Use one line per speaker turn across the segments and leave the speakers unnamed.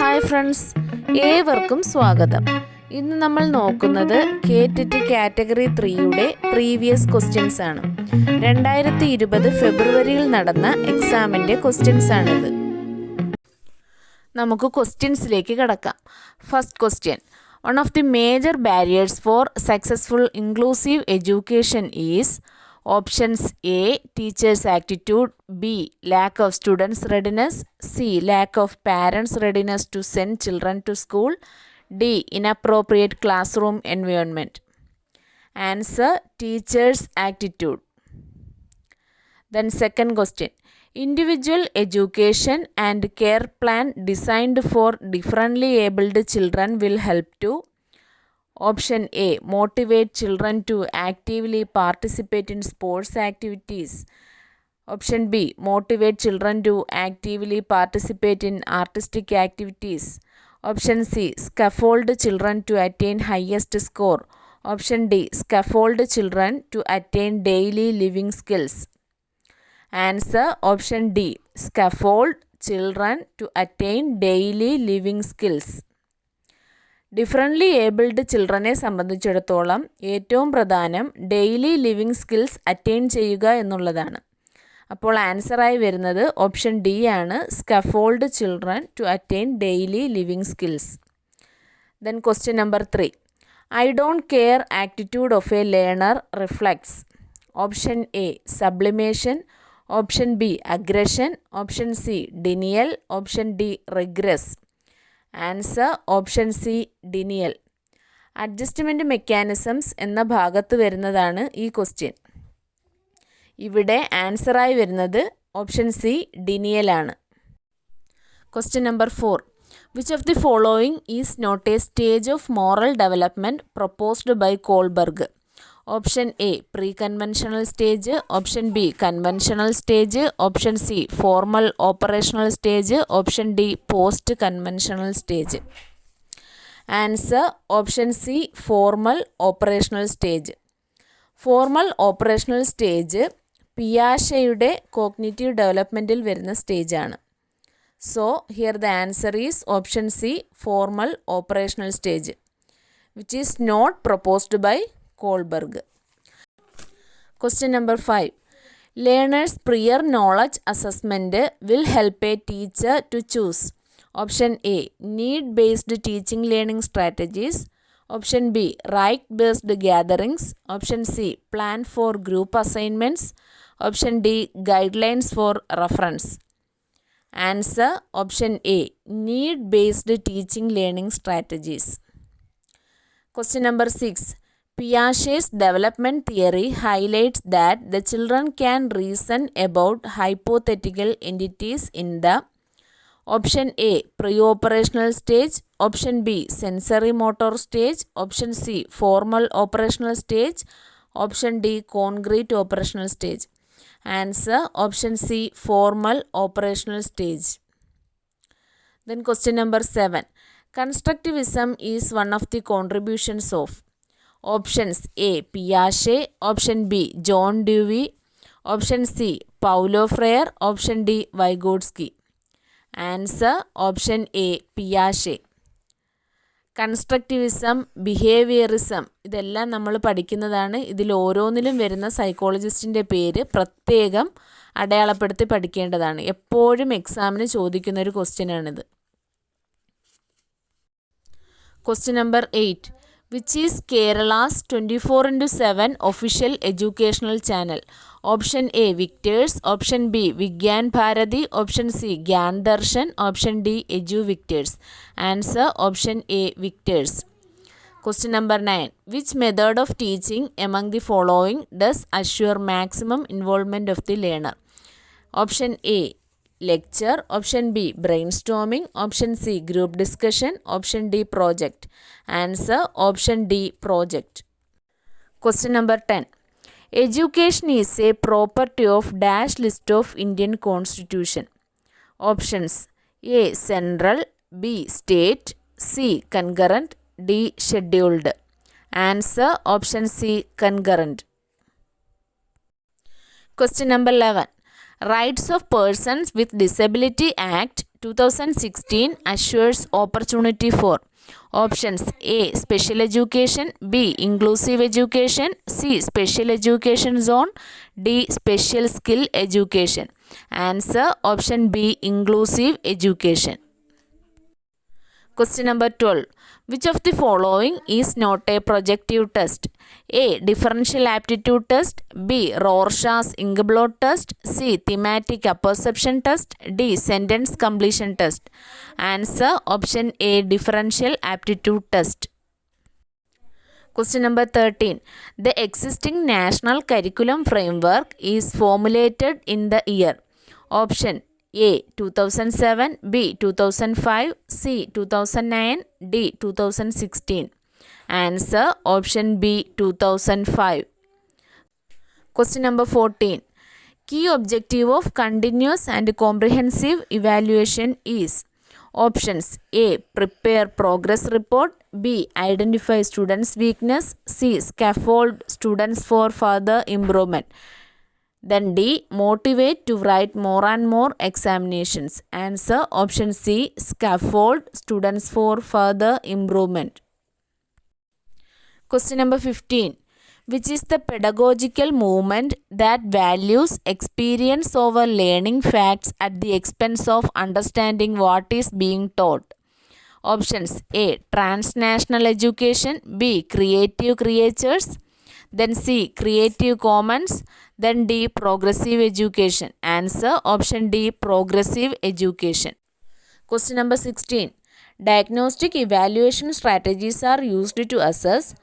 Hi friends, ഏവർക്കും സ്വാഗതം. ഇന്ന് നമ്മൾ നോക്കുന്നത് KTT കാറ്റഗറി 3യുടെ പ്രീവിയസ് ക്വസ്റ്റ്യൻസ് ആണ്. 2020 ഫെബ്രുവരിയിൽ നടന്ന എക്സാമിൻ്റെ ക്വസ്റ്റ്യൻസ് ആണിത്. നമുക്ക് ക്വസ്റ്റ്യൻസിലേക്ക് കടക്കാം. First question: one of the major barriers for successful inclusive education is options A teachers attitude, B lack of students readiness, C lack of parents readiness to send children to school, D inappropriate classroom environment. Answer: teachers attitude. Then second question: individual education and care plan designed for differently abled children will help to Option A motivate children to actively participate in sports activities. Option B motivate children to actively participate in artistic activities. Option C scaffold children to attain highest score. Option D scaffold children to attain daily living skills. Answer: option D scaffold children to attain daily living skills. Differently abled ചിൽഡ്രനെ സംബന്ധിച്ചിടത്തോളം ഏറ്റവും പ്രധാനം daily living skills attain ചെയ്യുക എന്നുള്ളതാണ്. അപ്പോൾ ആൻസറായി വരുന്നത് option D ആണ്, scaffold children to attain daily living skills. Then question number 3: I don't care attitude of a learner reflects. Option A sublimation, option B aggression, option C denial, option D regress. Answer: option C denial. Adjustment mechanisms എന്ന ഭാഗത്ത് വരുന്നതാണ് ഈ question. ഇവിടെ ആൻസറായി വരുന്നത് option C denial ആണ്. Question number 4: which of the following is not a stage of moral development proposed by Kohlberg? Option A pre conventional stage, option B conventional stage, option C formal operational stage, option D post conventional stage. Answer: option C formal operational stage. Formal operational stage പിയാഷെയുടെ cognitive ഡെവലപ്മെൻറ്റിൽ വരുന്ന സ്റ്റേജാണ്. So here the answer is option C formal operational stage, which is not proposed by Kohlberg. Question number 5: learners prior knowledge assessment will help a teacher to choose. Option A need based teaching learning strategies, option B right based gatherings, option C plan for group assignments, option D guidelines for reference. Answer: option A need based teaching learning strategies. Question number 6: Piaget's development theory highlights that the children can reason about hypothetical entities in the Option A pre-operational stage, Option B sensory motor stage, Option C formal operational stage, Option D concrete operational stage. Answer: Option C formal operational stage. Then question number 7: Constructivism is one of the contributions of Options A Piaget, Option B John Dewey, Option C Paulo Freire, Option D Vygotsky. Answer: Option A Piaget. Constructivism, behaviourism ഇതെല്ലാം നമ്മൾ പഠിക്കുന്നതാണ്. ഇതിൽ ഓരോന്നിലും വരുന്ന സൈക്കോളജിസ്റ്റിൻ്റെ പേര് പ്രത്യേകം അടയാളപ്പെടുത്തി പഠിക്കേണ്ടതാണ്. എപ്പോഴും എക്സാമിന് ചോദിക്കുന്ന ഒരു ക്വസ്റ്റ്യനാണിത്. Question number 8: Which is Kerala's 24/7 official educational channel? Option A Victors, Option B Vigyan Bharathi, Option C Gyan Darshan, Option D Edu Victors. Answer: Option A Victors. Question number 9: Which method of teaching among the following does assure maximum involvement of the learner? Option A lecture, Option B brainstorming, Option C group discussion, Option D project. Answer: Option D project. Question number 10: Education is a property of dash list of Indian Constitution. Options: A central, B state, C concurrent, D scheduled. Answer: Option C concurrent. Question number 11: Rights of Persons with Disability Act 2016 assures opportunity for. Options A. Special education, B. Inclusive education, C. Special education zone, D. Special skill education. Answer option B. Inclusive education. Question number 12. Which of the following is not a projective test? A. Differential aptitude test, B. Rorschach's inkblot test, C. Thematic apperception test, D. Sentence completion test. Answer option A. Differential aptitude test. Question number 13. The existing national curriculum framework is formulated in the year. Option A. 2007, B. 2005, C. 2009, D. 2016. Answer option B. 2005. Question number 14. Key objective of continuous and comprehensive evaluation is. Options A. Prepare progress report, B. Identify students' weakness, C. Scaffold students for further improvement. Then D. Motivate to write more and more examinations. Answer option C. Scaffold students for further improvement. Question number 15. Which is the pedagogical movement that values experience over learning facts at the expense of understanding what is being taught? Options A. Transnational education, B. Creative creatures, then C. Creative commons, then D. Progressive education. Answer option D. Progressive education. Question number 16. Diagnostic evaluation strategies are used to assess.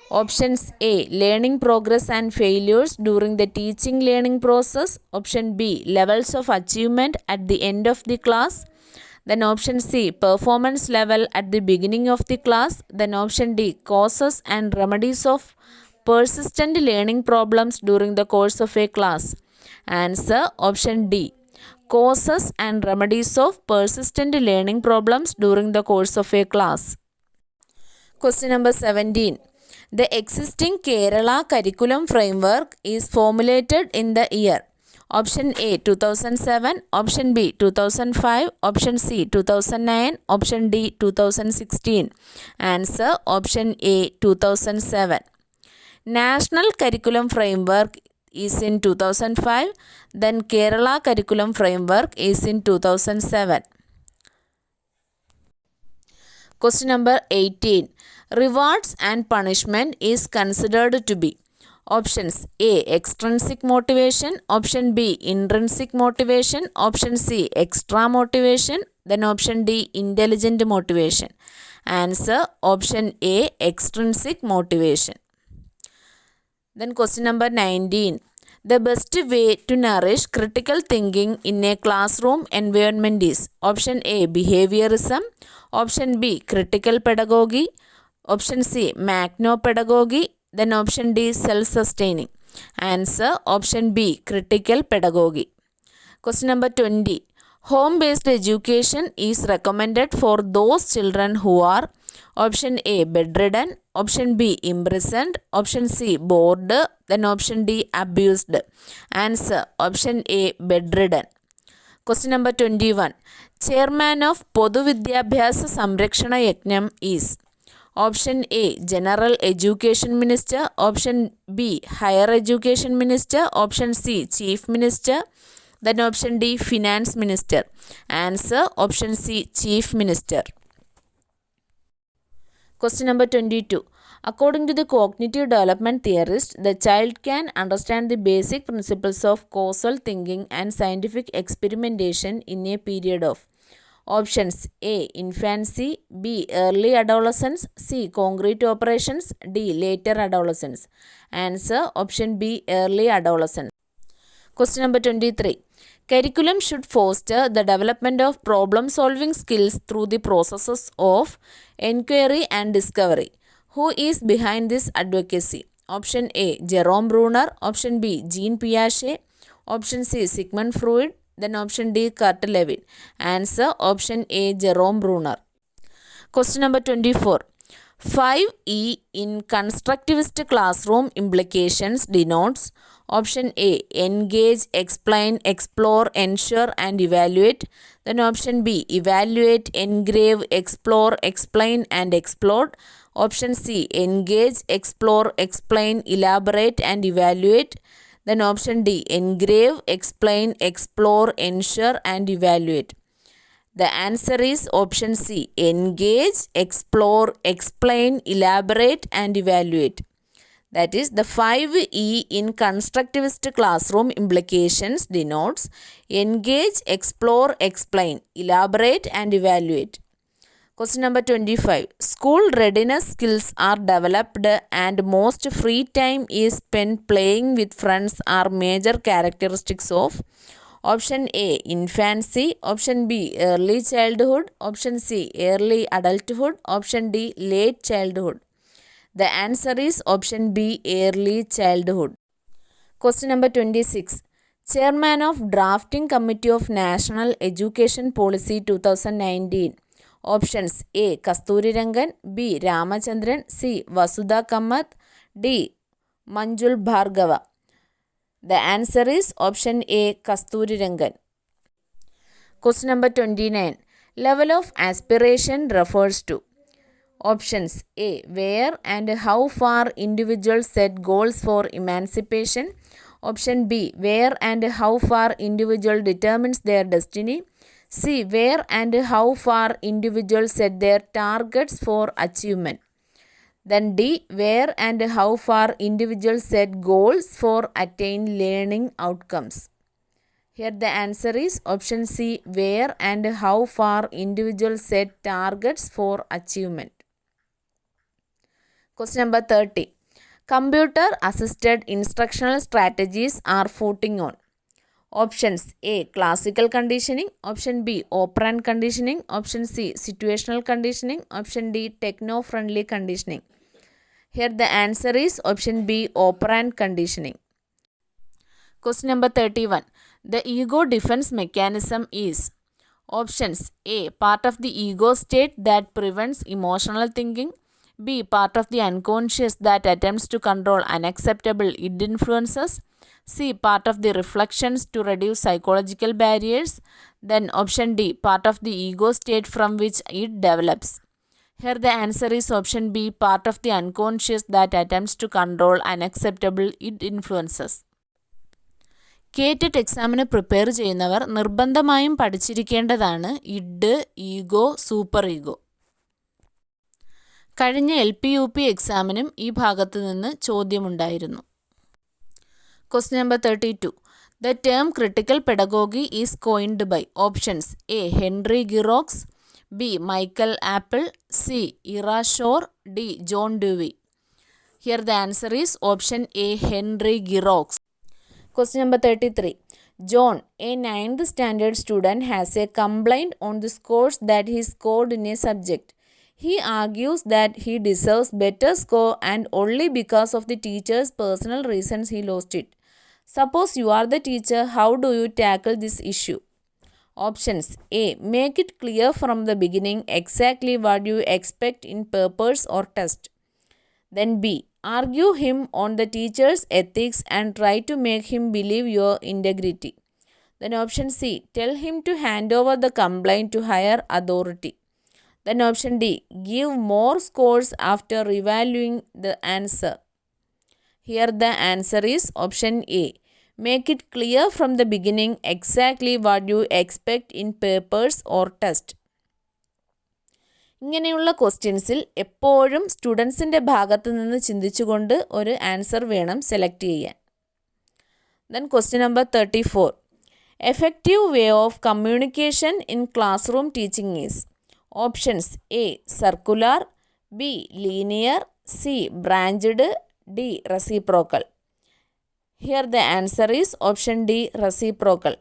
Options A. Learning progress and failures during the teaching learning process. Option B. Levels of achievement at the end of the class. Then option C. Performance level at the beginning of the class. Then option D. Causes and remedies of persistent learning problems during the course of a class. Answer option D. Causes and remedies of persistent learning problems during the course of a class. Question number 17. The existing Kerala curriculum framework is formulated in the year. Option A. 2007, option B. 2005, option C. 2009, option D. 2016. Answer option A. 2007. National curriculum framework is in 2005, then Kerala curriculum framework is in 2007. Question number 18. Rewards and punishment is considered to be. Options A. Extrinsic motivation, option B. Intrinsic motivation, option C. Extra motivation, then option D. Intelligent motivation. Answer option A. Extrinsic motivation. Then question number 19. The best way to nourish critical thinking in a classroom environment is. Option A. Behaviorism, option B. Critical pedagogy, option C. Magno-pedagogy, then option D. Self-sustaining. Answer option B. Critical pedagogy. Question number 20. Home-based education is recommended for those children who are. Option A. Bedridden, option B. Imprisoned, option C. Bored, then option D. Abused. Answer option A. Bedridden. Question number 21. Chairman of Podu Vidyabhyasa Samrakshana Yajnam is. Option A. General Education Minister, option B. Higher Education Minister, option C. Chief Minister, then option D. Finance Minister. Answer option C. Chief Minister. Question number 22. According to the cognitive development theorist, the child can understand the basic principles of causal thinking and scientific experimentation in a period of. Options A. Infancy, B. Early adolescence, C. Concrete operations, D. Later adolescence. Answer option B. Early adolescence. Question number 23. Curriculum should foster the development of problem-solving skills through the processes of inquiry and discovery. Who is behind this advocacy? Option A. Jerome Bruner, option B. Jean Piaget, option C. Sigmund Freud, then option D. Kurt Lewin. Answer option A. Jerome Bruner. Question number 24. 5E in constructivist classroom implications denotes option A, engage, explain, explore, ensure and evaluate. Then option B, evaluate, engrave, explore, explain and explode. Option C, engage, explore, explain, elaborate and evaluate. Then option D, engrave, explain, explore, ensure and evaluate. The answer is option C, engage, explore, explain, elaborate and evaluate. That is, the 5E in constructivist classroom implications denotes engage, explore, explain, elaborate and evaluate. Question number 25. School readiness skills are developed and most free time is spent playing with friends are major characteristics of option A, infancy, option B, early childhood, option C, early adulthood, option D, late childhood. The answer is option B, early childhood. Question number 26. Chairman of Drafting Committee of National Education Policy 2019. Options A, Kasturi Rangan, B, Ramachandran, C, Vasudha Kamath, D, Manjul Bhargava. The answer is option A, Kasturi Rangan. Question number 29. Level of aspiration refers to options A, where and how far individuals set goals for emancipation. Option B, where and how far individual determines their destiny. C, where and how far individuals set their targets for achievement. Then D, where and how far individuals set goals for attain learning outcomes. Here the answer is option C, where and how far individuals set targets for achievement. Question number 30. Computer assisted instructional strategies are footing on options A, classical conditioning, option B, operant conditioning, option C, situational conditioning, option D, techno-friendly conditioning. Here the answer is option B, operant conditioning. Question number 31. The ego defense mechanism is options A, part of the ego state that prevents emotional thinking, B, part of the unconscious that attempts to control unacceptable id influences, C, part of the reflections to reduce psychological barriers, then option D, part of the ego state from which it develops. Here the answer is option B, part of the unconscious that attempts to control unacceptable id influences. കേറ്ററ്റ് എക്സാമിന് prepare ചെയ്യുന്നവർ നിർബന്ധമായും പഠിച്ചിരിക്കേണ്ടതാണ് id, ego, super ego. കഴിഞ്ഞ LP-UP എക്സാമിനും ഈ ഭാഗത്ത് നിന്ന് ചോദ്യമുണ്ടായിരുന്നു. Question number 32. The term critical pedagogy is coined by options A, Henry Giroux, B, Michael Apple, C, Ira Shore, D, John Dewey. Here the answer is option A, Henry Giroux. Question number 33. John, a 9th standard student, has a complaint on the scores that he scored in a subject. He argues that he deserves better score and only because of the teacher's personal reasons he lost it. Suppose you are the teacher, how do you tackle this issue? Options A, make it clear from the beginning exactly what you expect in papers or test. Then B, argue him on the teacher's ethics and try to make him believe your integrity. Then option C, tell him to hand over the complaint to higher authority. Then option D, give more scores after revaluing the answer. Here the answer is option A, make it clear from the beginning exactly what you expect in papers or test. ഇങ്ങനെയുള്ള ക്വസ്റ്റ്യൻസിൽ എപ്പോഴും സ്റ്റുഡൻസിൻ്റെ ഭാഗത്ത് നിന്ന് ചിന്തിച്ചുകൊണ്ട് ഒരു answer വേണം select ചെയ്യാൻ. Then question number 34. Effective way of communication in class room teaching is options A, circular, B, linear, C, branched, D, reciprocal. Here the answer is option D, reciprocal.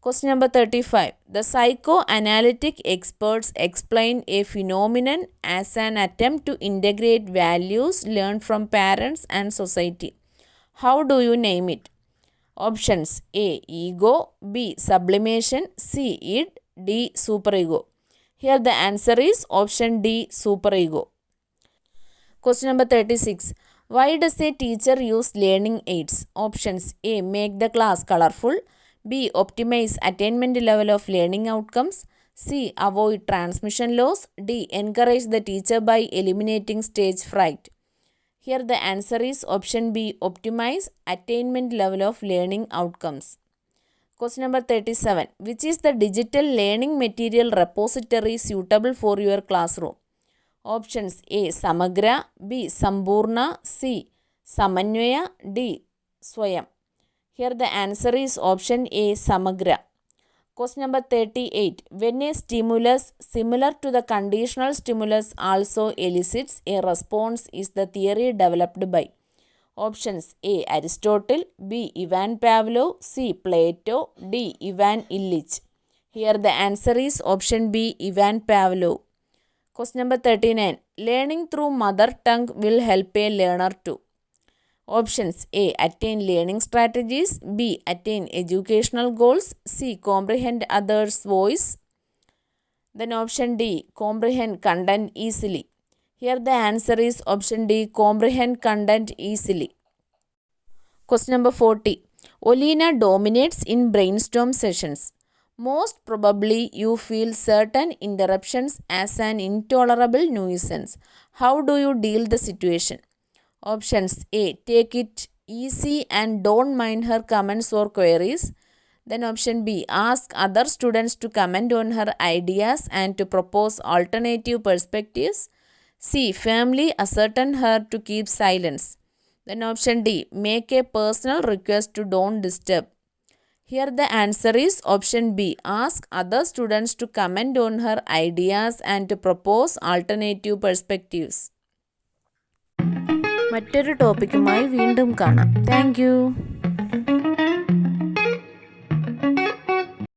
Question number 35. The psychoanalytic experts explain a phenomenon as an attempt to integrate values learned from parents and society. How do you name it? Options A, ego, B, sublimation, C, id, D, superego. Here the answer is option D, superego. Question number 36. Why does a teacher use learning aids? Options A. Make the class colorful. B. Optimize attainment level of learning outcomes. C. Avoid transmission loss. D. Encourage the teacher by eliminating stage fright. Here the answer is option B. Optimize attainment level of learning outcomes. Question number 37. Which is the digital learning material repository suitable for your classroom? Options A. Samagra. B. Sambhurna. C. Samanvaya. D. Swayam. Here the answer is option A. Samagra. Question number 38. When a stimulus similar to the conditional stimulus also elicits a response is the theory developed by? Options A. Aristotle. B. Ivan Pavlov. C. Plato. D. Ivan Illich. Here the answer is option B. Ivan Pavlov. Question number 39. Learning through mother tongue will help a learner to? Options A. Attain learning strategies. B. Attain educational goals. C. Comprehend others' voice. Then option D. Comprehend content easily. Here the answer is option D. Comprehend content easily. Question number 40. Olena dominates in brainstorm sessions. Most probably you feel certain interruptions as an intolerable nuisance. How do you deal the situation? Options A. Take it easy and don't mind her comments or queries. Then option B. Ask other students to comment on her ideas and to propose alternative perspectives. C. Firmly ascertain her to keep silence. Then option D. Make a personal request to don't disturb. Here the answer is option B. Ask other students to comment on her ideas and to propose alternative perspectives. മറ്റൊരു ടോപ്പിക്കുമായി വീണ്ടും കാണാം. Thank you.